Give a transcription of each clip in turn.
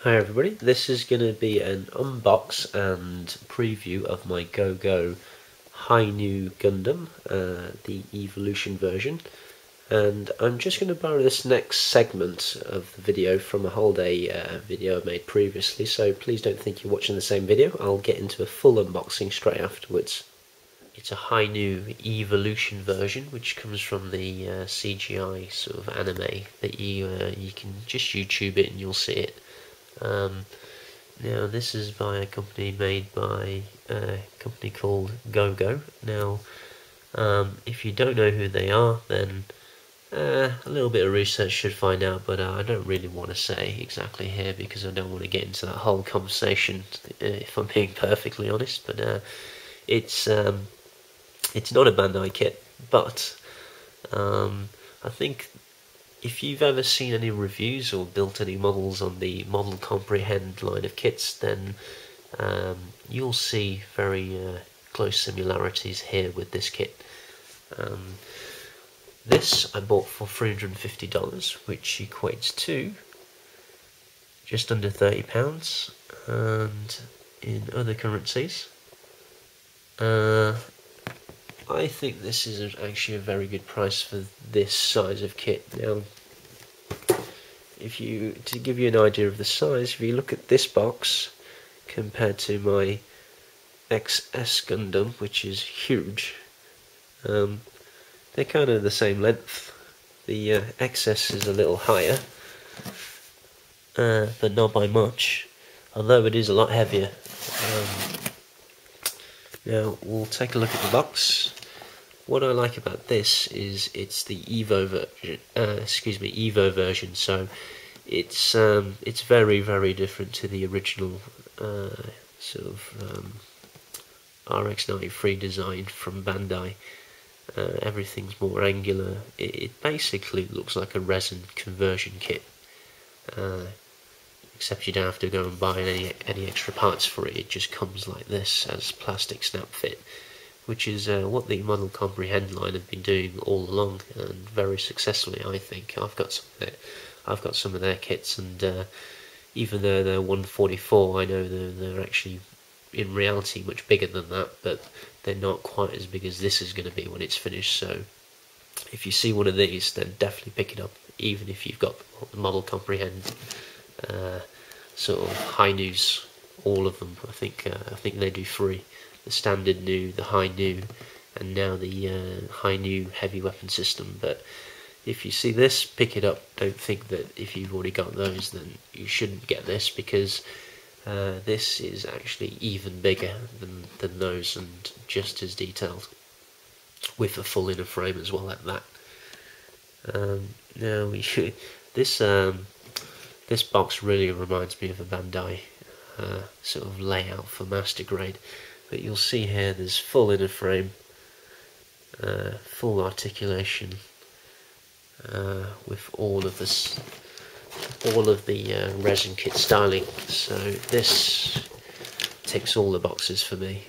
Hi everybody, this is going to be an unbox and preview of my GoGo High New Gundam, the Evolution version, and I'm just going to borrow this next segment of the video from a holiday video I made previously, so please don't think you're watching the same video. I'll get into a full unboxing straight afterwards. It's a High New Evolution version, which comes from the CGI sort of anime that you can just YouTube it and you'll see it. Now this is by a company made by a company called GoGo. Now if you don't know who they are, then a little bit of research should find out, but I don't really want to say exactly here because I don't want to get into that whole conversation if I'm being perfectly honest. But it's not a Bandai kit, but I think if you've ever seen any reviews or built any models on the Model Comprehend line of kits, then you'll see very close similarities here with this kit. This I bought for $350, which equates to just under £30, and in other currencies, I think this is actually a very good price for this size of kit. Now, to give you an idea of the size, if you look at this box compared to my XS Gundam, which is huge, they're kind of the same length. The XS is a little higher, but not by much, although it is a lot heavier. Now we'll take a look at the box. What I like about this is it's the Evo version. So it's very, very different to the original RX-93 design from Bandai. Everything's more angular. It basically looks like a resin conversion kit, except you don't have to go and buy any extra parts for it. It just comes like this as plastic snap fit, which is what the Model Comprehend line have been doing all along, and very successfully, I think. I've got some of their kits, and even though they're 144, I know they're actually in reality much bigger than that, but they're not quite as big as this is going to be when it's finished. So if you see one of these, then definitely pick it up, even if you've got the Model Comprehend sort of high news, all of them. I think they do 3: the standard new, the high new, and now the high new heavy weapon system. But if you see this, pick it up. Don't think that if you've already got those, then you shouldn't get this, because this is actually even bigger than those, and just as detailed, with a full inner frame as well at that. Now this box really reminds me of a Bandai sort of layout for master grade, but you'll see here there's full inner frame, full articulation, with all of the resin kit styling. So this ticks all the boxes for me.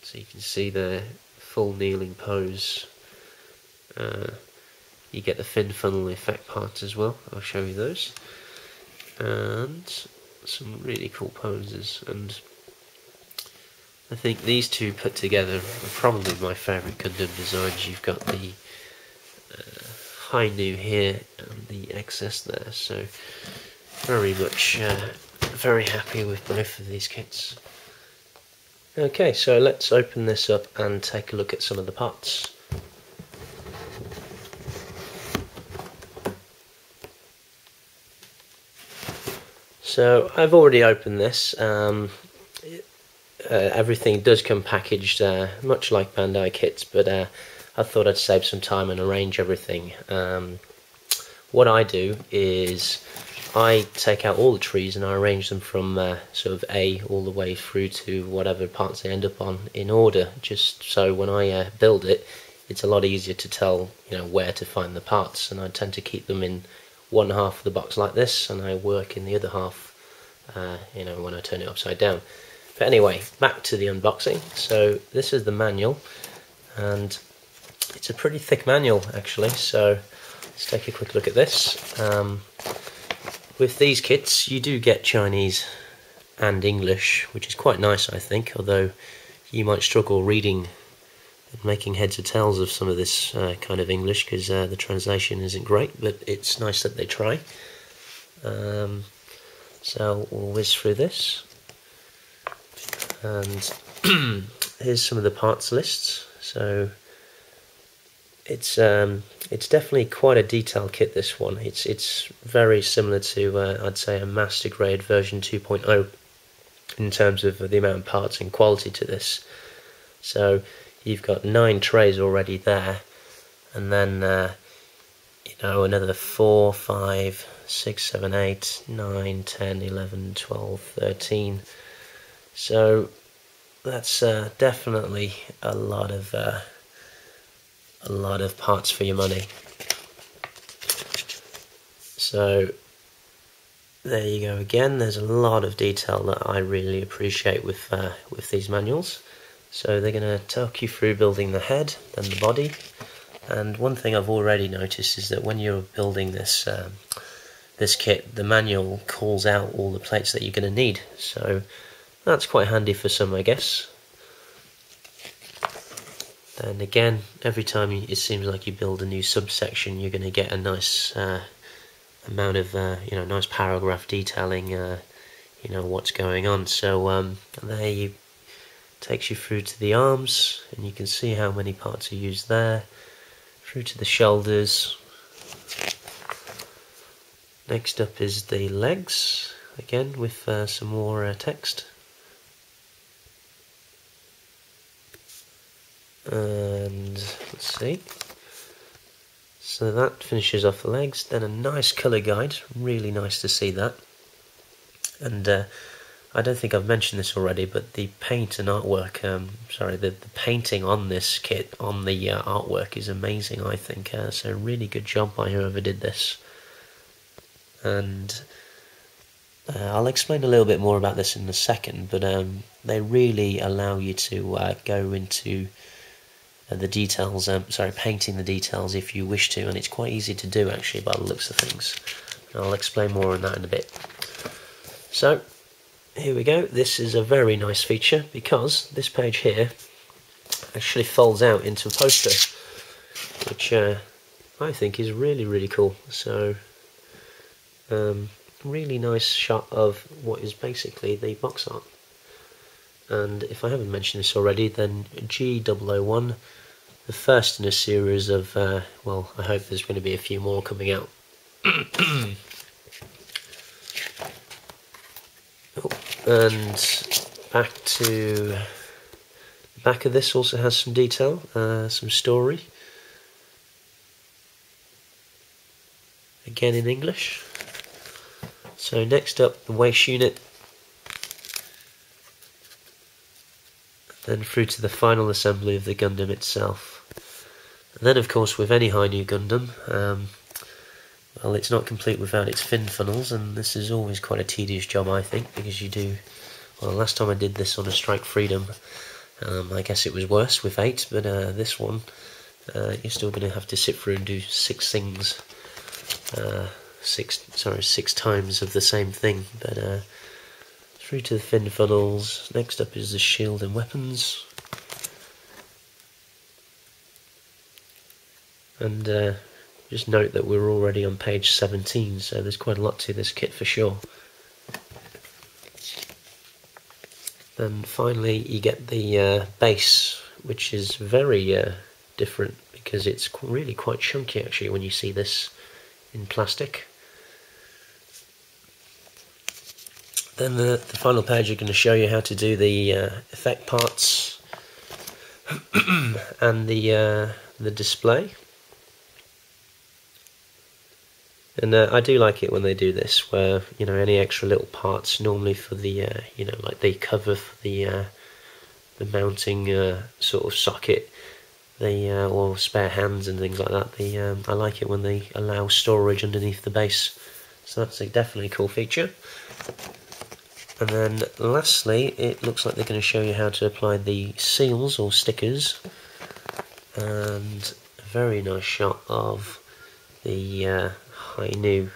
So you can see the full kneeling pose. You get the fin funnel effect parts as well. I'll show you those, and some really cool poses. And I think these two put together are probably my favourite Gundam designs. You've got the high new here and the XS there, so very much very happy with both of these kits. Okay, so let's open this up and take a look at some of the parts. So I've already opened this. Everything does come packaged much like Bandai kits, but I thought I'd save some time and arrange everything. What I do is I take out all the trees and I arrange them from sort of A all the way through to whatever parts they end up on in order, just so when I build it, it's a lot easier to tell, where to find the parts. And I tend to keep them in one half of the box like this, and I work in the other half, when I turn it upside down. But anyway, back to the unboxing. So this is the manual, and it's a pretty thick manual actually, so let's take a quick look at this. with these kits you do get Chinese and English, which is quite nice I think, although you might struggle reading and making heads or tails of some of this kind of English because the translation isn't great, but it's nice that they try. So we'll whiz through this, and here's some of the parts lists. So it's definitely quite a detailed kit, this one. It's very similar to I'd say a master grade version 2.0 in terms of the amount of parts and quality to this. So you've got 9 trays already there, and then you know, another 4, 5, 6, 7, 8, 9, 10, 11, 12, 13. So that's definitely a lot of parts for your money. So there you go again. There's a lot of detail that I really appreciate with these manuals. So they're going to talk you through building the head, then the body. And one thing I've already noticed is that when you're building this this kit, the manual calls out all the plates that you're going to need. So that's quite handy for some, I guess. And again, every time it seems like you build a new subsection, you're going to get a nice amount of you know, nice paragraph detailing you know, what's going on. So there you takes you through to the arms, and you can see how many parts are used there, through to the shoulders. Next up is the legs, again with some more text. And let's see, so that finishes off the legs. Then a nice colour guide, really nice to see that. And I don't think I've mentioned this already, but the paint and artwork, the painting on this kit, on the artwork, is amazing, I think. So really good job by whoever did this. And I'll explain a little bit more about this in a second, but they really allow you to go into the details, painting the details if you wish to, and it's quite easy to do actually by the looks of things. And I'll explain more on that in a bit. So here we go. This is a very nice feature because this page here actually folds out into a poster, which I think is really cool. So really nice shot of what is basically the box art. And if I haven't mentioned this already, then G001, the first in a series of well, I hope there's going to be a few more coming out. And back to the back of this also has some detail, some story, again in English. So next up, the waist unit, then through to the final assembly of the Gundam itself. And then of course with any high new Gundam, well, it's not complete without its fin funnels, and this is always quite a tedious job, I think, because you do, well, last time I did this on a Strike Freedom, I guess it was worse with 8, but this one, you're still going to have to sit through and do 6 things, 6 times of the same thing. But through to the fin funnels. Next up is the shield and weapons, and just note that we're already on page 17, so there's quite a lot to this kit for sure. Then finally you get the base, which is very different because it's really quite chunky actually when you see this in plastic. Then the final page are going to show you how to do the effect parts and the display. And I do like it when they do this, where, you know, any extra little parts, normally for the, you know, like the cover for the mounting sort of socket, or spare hands and things like that. I like it when they allow storage underneath the base, so that's definitely a cool feature. And then lastly, it looks like they're going to show you how to apply the seals or stickers, and a very nice shot of the high new